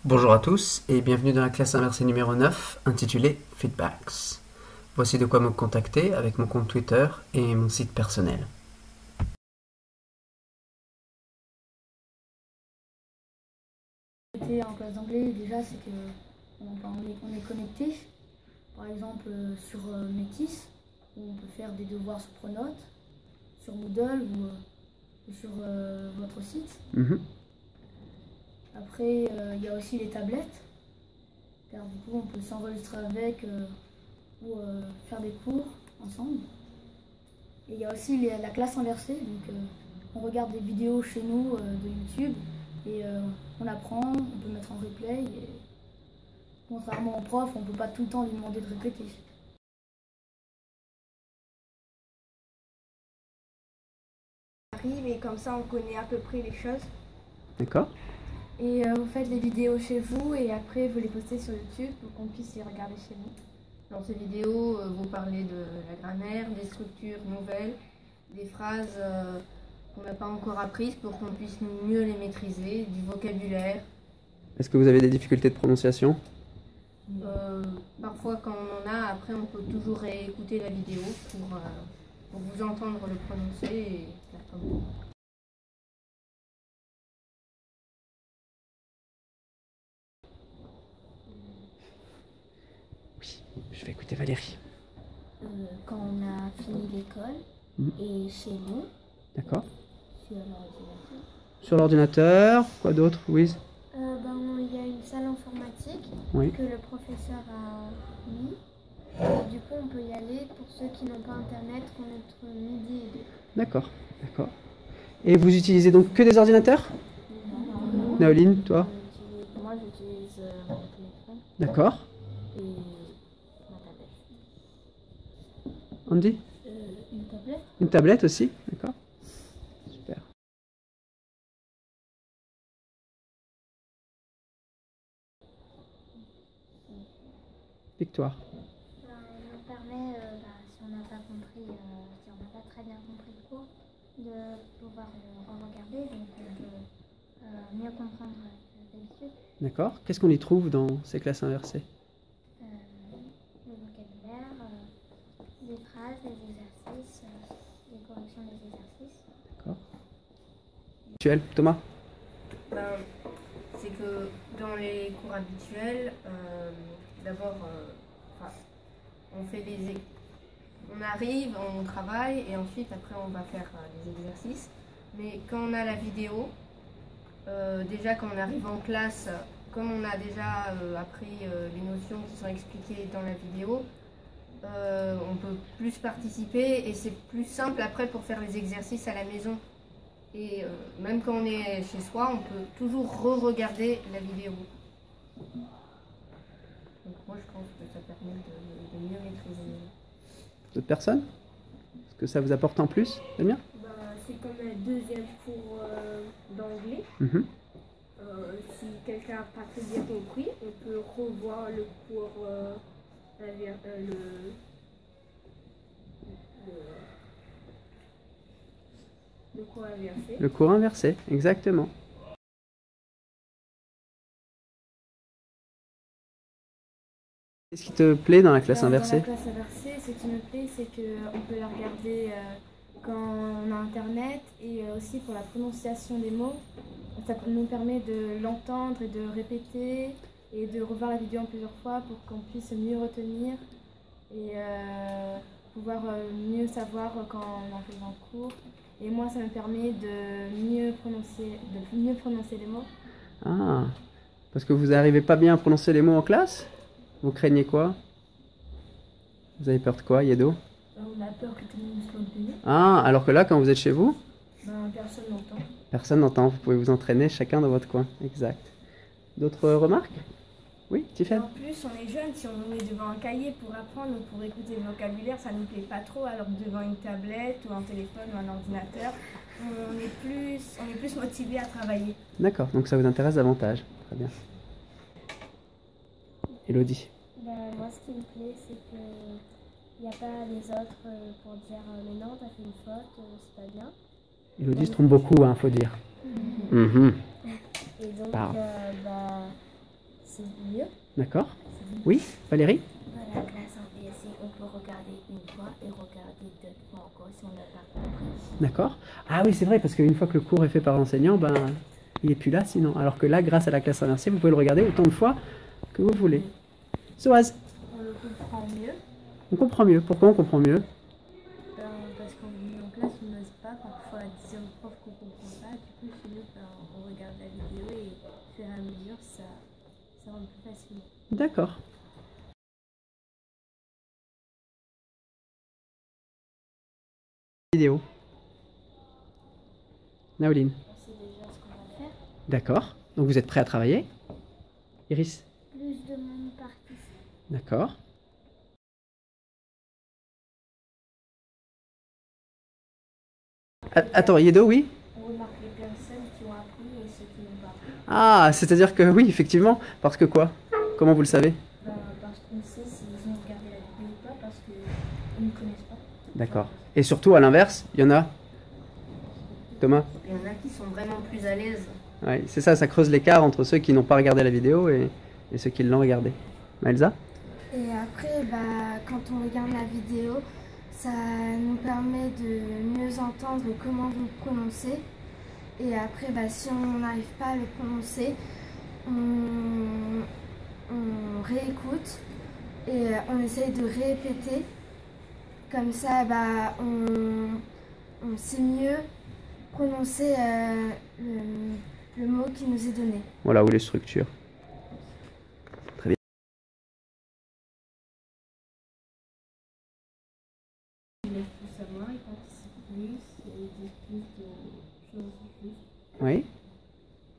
Bonjour à tous et bienvenue dans la classe inversée numéro 9 intitulée Feedbacks. Voici de quoi me contacter avec mon compte Twitter et mon site personnel. En classe d'anglais, déjà, c'est que on est connecté. Par exemple, sur Métis, où on peut faire des devoirs sur Pronote, sur Moodle ou sur votre site. Après, il y a aussi les tablettes, car du coup, on peut s'enregistrer avec ou faire des cours ensemble. Et il y a aussi la classe inversée, donc on regarde des vidéos chez nous de YouTube et on apprend, on peut mettre en replay. Et contrairement au prof, on ne peut pas tout le temps lui demander de répéter. Et comme ça on connaît à peu près les choses. D'accord. Et vous faites les vidéos chez vous et après vous les postez sur YouTube pour qu'on puisse les regarder chez nous. Dans ces vidéos, vous parlez de la grammaire, des structures nouvelles, des phrases qu'on n'a pas encore apprises pour qu'on puisse mieux les maîtriser, du vocabulaire. Est-ce que vous avez des difficultés de prononciation? Parfois quand on en a, après on peut toujours réécouter la vidéo pour vous entendre le prononcer et faire comme vous. Oui, je vais écouter Valérie. Quand on a fini l'école et chez nous. D'accord. Sur l'ordinateur. Sur l'ordinateur, quoi d'autre, Louise? Il y a une salle informatique que le professeur a mis. Et du coup, on peut y aller pour ceux qui n'ont pas internet entre midi et 2. D'accord, d'accord. Et vous utilisez donc que des ordinateurs? Non. Naoline, toi? Moi, j'utilise mon téléphone D'accord. et ma tablette. Andy? Une tablette? Une tablette aussi? D'accord. Super. Victoire. Ça nous permet, si on n'a pas compris, si on n'a pas très bien compris le cours, de pouvoir le regarder, donc de mieux comprendre d'habitude. D'accord. Qu'est-ce qu'on y trouve dans ces classes inversées? Le vocabulaire, des phrases, des exercices, des corrections des exercices. D'accord. Actuel, Thomas? C'est que dans les cours habituels, d'abord, on arrive, on travaille et ensuite après on va faire les exercices. Mais quand on a la vidéo, déjà quand on arrive en classe, comme on a déjà appris les notions qui sont expliquées dans la vidéo, on peut plus participer et c'est plus simple après pour faire les exercices à la maison. Et même quand on est chez soi, on peut toujours re-regarder la vidéo. Donc moi je pense que ça permet de mieux maîtriser. D'autres personnes? Est-ce que ça vous apporte en plus, Damien? C'est comme un deuxième cours d'anglais. Si quelqu'un n'a pas très bien compris, on peut revoir le cours, le cours inversé. Le cours inversé, exactement. Qu'est-ce qui te plaît dans la classe inversée? Dans la classe inversée, ce qui me plaît, c'est qu'on peut la regarder quand on a internet et aussi pour la prononciation des mots. Ça nous permet de l'entendre et de répéter et de revoir la vidéo en plusieurs fois pour qu'on puisse mieux retenir et pouvoir mieux savoir quand on arrive en cours. Et moi, ça me permet de mieux prononcer les mots. Ah, parce que vous n'arrivez pas bien à prononcer les mots en classe? Vous craignez quoi? Vous avez peur de quoi, Yedo? On a peur que tout le monde soit payé. Ah, alors que là, quand vous êtes chez vous, Personne n'entend. personne n'entend. Vous pouvez vous entraîner chacun dans votre coin. Exact. D'autres remarques? Oui, Tiffany? En plus, on est jeune, si on nous met devant un cahier pour apprendre ou pour écouter le vocabulaire, ça nous plaît pas trop, alors que devant une tablette ou un téléphone ou un ordinateur, on est plus motivé à travailler. D'accord, donc ça vous intéresse davantage. Très bien. Elodie? Moi, ce qui me plaît, c'est qu'il n'y a pas les autres pour dire mais non, t'as fait une faute, c'est pas bien. Elodie se trompe beaucoup, hein, faut dire. Et donc, c'est mieux. D'accord. Oui, Valérie? Dans la classe en VSC, on peut regarder une fois et regarder deux fois encore si on n'a pas compris. D'accord. Ah oui, c'est vrai, parce qu'une fois que le cours est fait par l'enseignant, ben, il n'est plus là sinon. Alors que là, grâce à la classe inversée, vous pouvez le regarder autant de fois que vous voulez. Soaz, On le comprend mieux. on comprend mieux. Pourquoi on comprend mieux? Parce qu'en venant en classe, on n'ose pas parfois dire au prof qu'on ne comprend pas. Du coup, chez nous, on regarde la vidéo et au fur et à mesure, ça rend plus facilement. D'accord. Vidéo. Naoline. On sait déjà ce qu'on va faire. D'accord. Donc vous êtes prêts à travailler? Iris. Plus de monde participe. D'accord. Attends, Yedo, oui? On remarque les personnes qui ont appris et ceux qui n'ont pas appris. Ah, c'est-à-dire que oui, effectivement. Parce que quoi? Comment vous le savez? Parce qu'on sait s'ils ont regardé la vidéo ou pas, parce qu'ils ne connaissent pas. D'accord. Et surtout, à l'inverse, il y en a? Thomas? Il y en a qui sont vraiment plus à l'aise. Oui, c'est ça, ça creuse l'écart entre ceux qui n'ont pas regardé la vidéo et ceux qui l'ont regardée. Maëlsa? Et après, quand on regarde la vidéo, ça nous permet de mieux entendre comment vous prononcez. Et après, si on n'arrive pas à le prononcer, on réécoute et on essaye de répéter. Comme ça, on sait mieux prononcer le mot qui nous est donné. Voilà, ou les structures. Très bien. Il laisse plus savoir, il participe plus, et il dit plus de choses plus. Oui?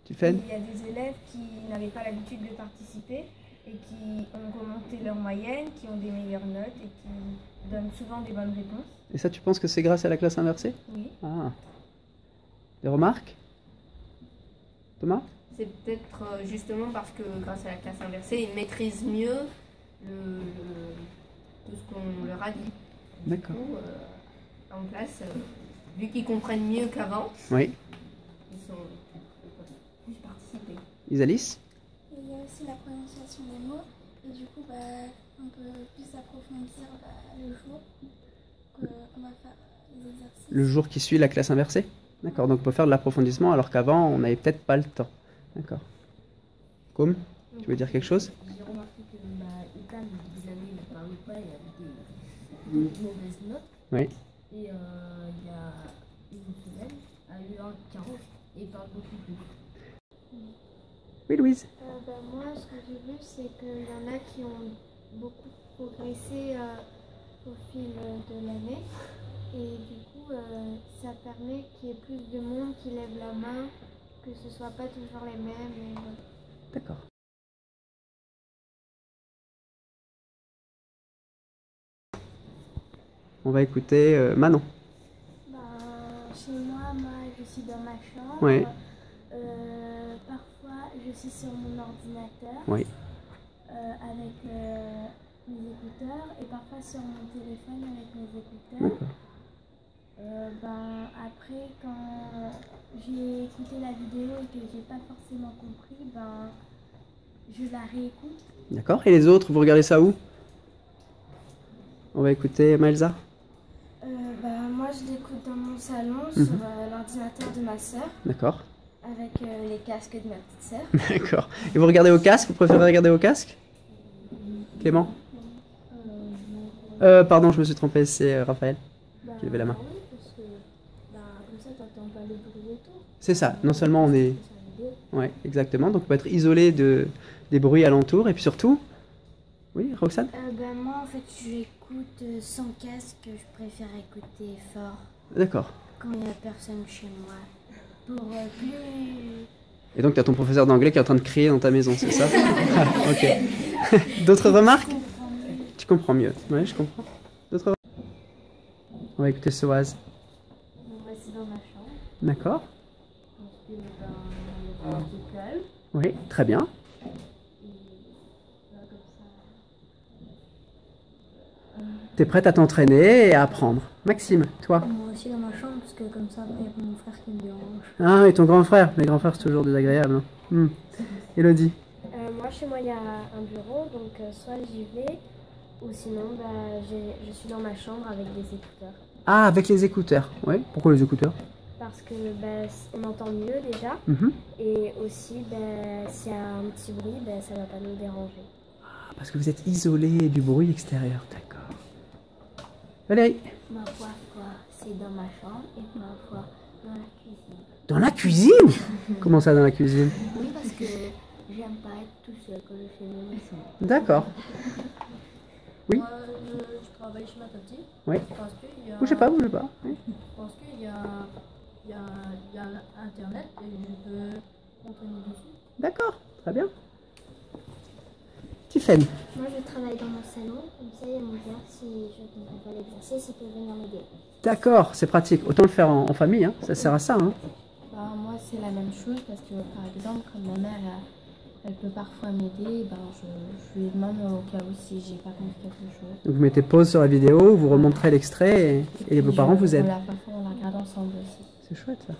Tu fais? Il y a des élèves qui n'avaient pas l'habitude de participer et qui ont remonté leur moyenne, qui ont des meilleures notes et qui donnent souvent des bonnes réponses. Et ça, tu penses que c'est grâce à la classe inversée? Oui. Ah. Des remarques? Thomas? C'est peut-être justement parce que grâce à la classe inversée, ils maîtrisent mieux tout ce qu'on leur a dit. D'accord. Du coup, en classe, vu qu'ils comprennent mieux qu'avant, Oui. ils sont plus participés. Isalis? Et il y a aussi la prononciation des mots. Et du coup, on peut plus approfondir le jour qu'on va faire les exercices. Le jour qui suit la classe inversée? D'accord, donc on peut faire de l'approfondissement alors qu'avant, on n'avait peut-être pas le temps. D'accord. Comme? Tu veux dire quelque chose? J'ai remarqué que Ethan, des années, il ne parlait pas, il avait des mauvaises notes. Oui. Et il y a une semaine, a eu un 40 et il parle beaucoup plus. Oui, Louise? Moi, ce que j'ai vu, c'est qu'il y en a qui ont beaucoup progressé au fil de l'année. Et du coup, ça permet qu'il y ait plus de monde qui lève la main, que ce ne soit pas toujours les mêmes. Et voilà. D'accord. On va écouter Manon. Chez moi, je suis dans ma chambre. Oui. Parfois, je suis sur mon ordinateur Oui. avec mes écouteurs et parfois sur mon téléphone avec mes écouteurs. D'accord. Après, quand j'ai écouté la vidéo et que j'ai pas forcément compris, je la réécoute. D'accord. Et les autres, vous regardez ça où? On va écouter Maëlsa. Moi, je l'écoute dans mon salon Mhm. sur l'ordinateur de ma sœur D'accord. avec les casques de ma petite sœur. D'accord. Et vous regardez au casque? Vous préférez regarder au casque? Clément? Pardon, je me suis trompé, c'est Raphaël qui levait la main. Oui, parce que comme ça, t'entends pas le bruit autour. C'est ça. Non seulement on est... Ouais, exactement. Donc on peut être isolé des bruits alentours et puis surtout... Oui, Roxane? Moi, en fait, j'écoute sans casque. Je préfère écouter fort D'accord. quand il n'y a personne chez moi. Pour plus... Et donc tu as ton professeur d'anglais qui est en train de crier dans ta maison, c'est ça? Ah, ok. D'autres remarques? Tu comprends mieux. Oui, je comprends. D'autres remarques? On va écouter Soaz. C'est dans ma chambre. D'accord. Parce que il y a plus calme. Oui, très bien. Comme ça. T'es prête à t'entraîner et à apprendre. Maxime, toi? Moi aussi dans ma chambre, parce que comme ça, il y a mon frère qui me dérange. Ah, et ton grand frère? Les grands frères, c'est toujours désagréable. Hein. Elodie? Moi, moi, chez moi, il y a un bureau, donc soit j'y vais, ou sinon, je suis dans ma chambre avec des écouteurs. Ah, avec les écouteurs. Oui, pourquoi les écouteurs? Parce que on entend mieux déjà, et aussi, s'il y a un petit bruit, ça ne va pas nous déranger. Ah, parce que vous êtes isolé du bruit extérieur, d'accord. Valérie? Ma foi, c'est dans ma chambre et ma foi dans la cuisine. Dans la cuisine? Comment ça, dans la cuisine? Oui, parce que j'aime pas être tout seul quand je fais mes leçons. D'accord. Oui. Moi, je travaille chez ma tati. Oui. Parce qu'il y a... Bougez pas, bougez pas. Oui. Parce qu'il y a Internet et je peux m'entraîner dessus. D'accord, très bien. Tiffen? Moi, je travaille dans mon salon, comme ça, il y a mon père, si je ne comprends pas l'exercice, il peut venir m'aider. D'accord, c'est pratique. Autant le faire en famille, hein. Ça sert à ça. Hein. Bah, moi, c'est la même chose parce que, par exemple, comme ma mère, elle peut parfois m'aider, je lui demande au cas où si j'ai pas compris quelque chose. Donc vous mettez pause sur la vidéo, vous remontrez l'extrait et vos parents vous aident. Parfois, on la regarde ensemble aussi. C'est chouette ça.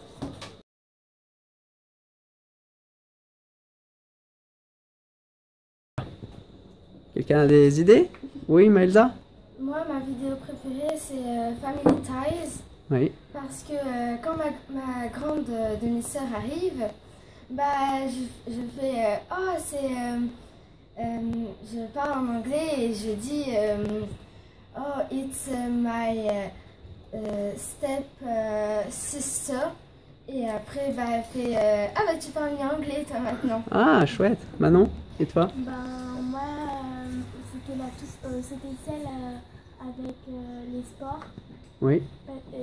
Quelqu'un a des idées? Oui, Maëlsa? Moi, ma vidéo préférée, c'est Family Ties. Oui. Parce que quand ma grande demi-sœur arrive, je fais je parle en anglais et je dis oh, it's my step sister. Et après, elle fait tu parles bien anglais toi maintenant. Ah, chouette. Manon, et toi? Moi, c'était celle avec les sports. Oui. Et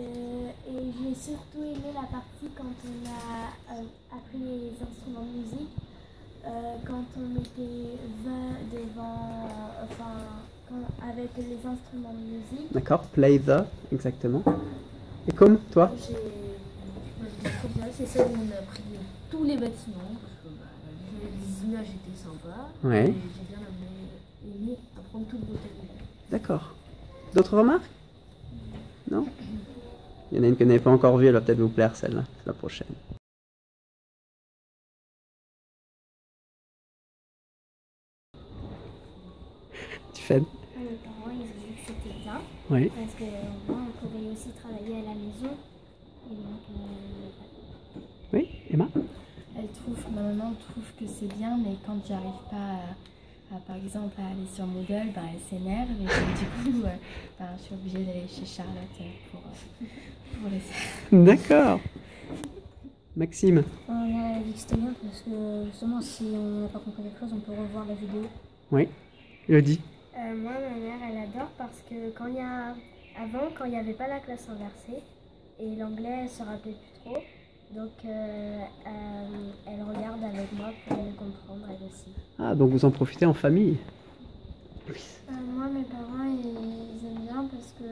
j'ai surtout aimé la partie quand on a appris les instruments de musique, quand on était 20 devant, avec les instruments de musique. D'accord, play the, exactement. Et comme toi? C'est celle où on a pris tous les bâtiments, parce que les images étaient sympas. Ouais. Et j'ai bien aimé apprendre toute beauté. D'accord. D'autres remarques? Non? Il y en a une que vous n'avez pas encore vue, elle va peut-être vous plaire celle-là, la prochaine. Tiffen? Mes parents, ils ont dit que c'était bien. Oui. Parce que moi, on pouvait aussi travailler à la maison. Et donc, Oui, Emma? Ma maman trouve que c'est bien, mais quand j'arrive pas par exemple, à aller sur Moodle, elle s'énerve et donc, du coup, je suis obligée d'aller chez Charlotte pour les faire. D'accord. Maxime? On a dit que c'était bien parce que justement, si on n'a pas compris quelque chose, on peut revoir la vidéo. Oui. Elodie? moi, ma mère, elle adore parce que quand il n'y avait pas la classe inversée, et l'anglais, elle se rappelait plus trop. Donc, elle regarde avec moi pour mieux comprendre, elle aussi. Ah, donc vous en profitez en famille? Moi, mes parents, ils aiment bien parce que,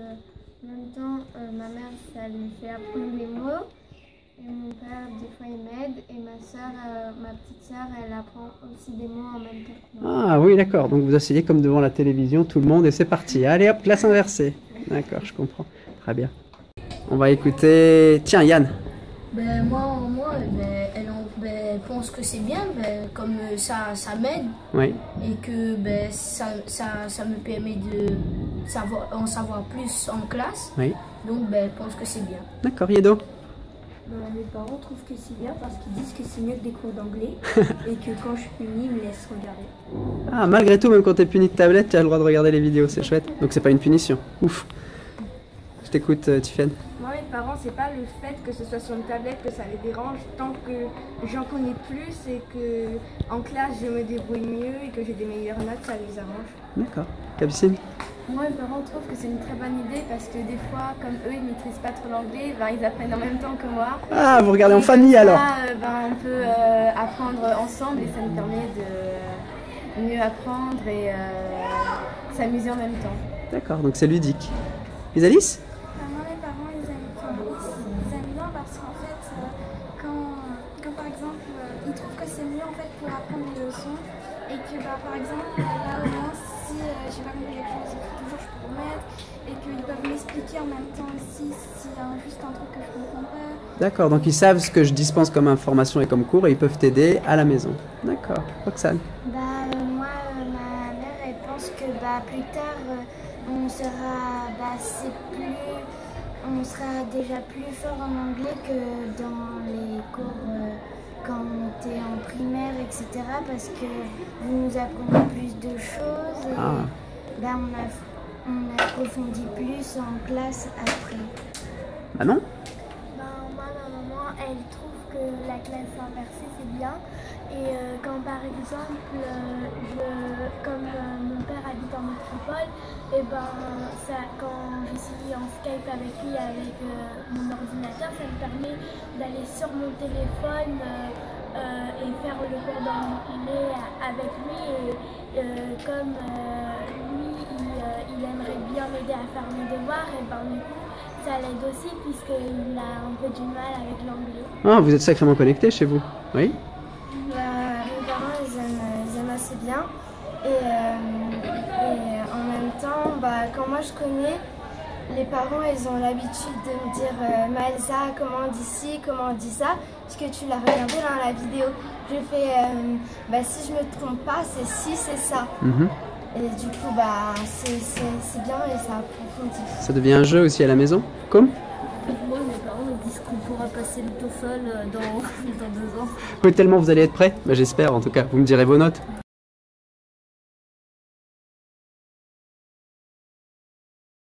en même temps, ma mère, ça lui fait apprendre des mots. Et mon père, des fois, il m'aide. Et ma petite sœur, elle apprend aussi des mots en même temps que moi. Ah oui, d'accord. Donc vous asseyez comme devant la télévision, tout le monde, et c'est parti. Allez hop, classe inversée. D'accord, je comprends. Très bien. On va écouter... Tiens, Yann. Moi, elle pense que c'est bien, comme ça m'aide. Oui. Et que ça me permet en savoir plus en classe. Oui. Donc, elle pense que c'est bien. D'accord, Yedo. Mes parents trouvent que c'est bien parce qu'ils disent que c'est mieux que des cours d'anglais et que quand je suis punie, ils me laissent regarder. Ah, malgré tout, même quand t'es puni de tablette, tu as le droit de regarder les vidéos, c'est chouette. Donc c'est pas une punition. Ouf. Je t'écoute, Tiffen. Moi, mes parents, c'est pas le fait que ce soit sur une tablette que ça les dérange, tant que j'en connais plus et que en classe je me débrouille mieux et que j'ai des meilleures notes, ça les arrange. D'accord. Capucine? Moi, mes parents trouvent que c'est une très bonne idée parce que des fois, comme eux, ils maîtrisent pas trop l'anglais, ils apprennent en même temps que moi. Ah, vous regardez en Et famille comme alors? ça, on peut apprendre ensemble et ça nous permet de mieux apprendre et s'amuser en même temps. D'accord, donc c'est ludique. Alice? Moi, mes parents, ils aiment bien parce qu'en fait, quand par exemple, ils trouvent que c'est mieux en fait pour apprendre les leçons et que par exemple, là au moins, si j'ai pas compris quelque chose, toujours je peux remettre et qu'ils peuvent m'expliquer en même temps aussi s'il y a juste un truc que je comprends pas. D'accord, donc ils savent ce que je dispense comme information et comme cours et ils peuvent t'aider à la maison. D'accord. Roxane? pense que plus tard, on sera, on sera déjà plus fort en anglais que dans les cours quand on était en primaire, etc. Parce que vous nous apprenez plus de choses et on approfondit plus en classe après. Ah non? Moi, ma maman, elle trouve que la classe inversée, c'est bien. Et quand par exemple, comme mon père habite en métropole, et quand je suis en Skype avec lui, avec mon ordinateur, ça me permet d'aller sur mon téléphone et faire le cours d'anglais avec lui. Et comme lui, il aimerait bien m'aider à faire mes devoirs, et du coup, ça l'aide aussi puisqu'il a un peu du mal avec l'anglais. Ah, vous êtes sacrément connectés chez vous? Oui? Mes parents, ils aiment assez bien. Et en même temps, quand moi je connais, les parents, ils ont l'habitude de me dire Maëlsa, comment on dit ci, comment on dit ça, parce que tu l'as regardé dans la vidéo. Je fais, si je me trompe pas, c'est si, c'est ça. Et du coup, c'est bien et ça approfondit. Ça devient un jeu aussi à la maison? Comme? Moi, mes parents me disent qu'on pourra passer le TOEFL dans 2 ans. Tellement vous allez être prêts? J'espère en tout cas. Vous me direz vos notes.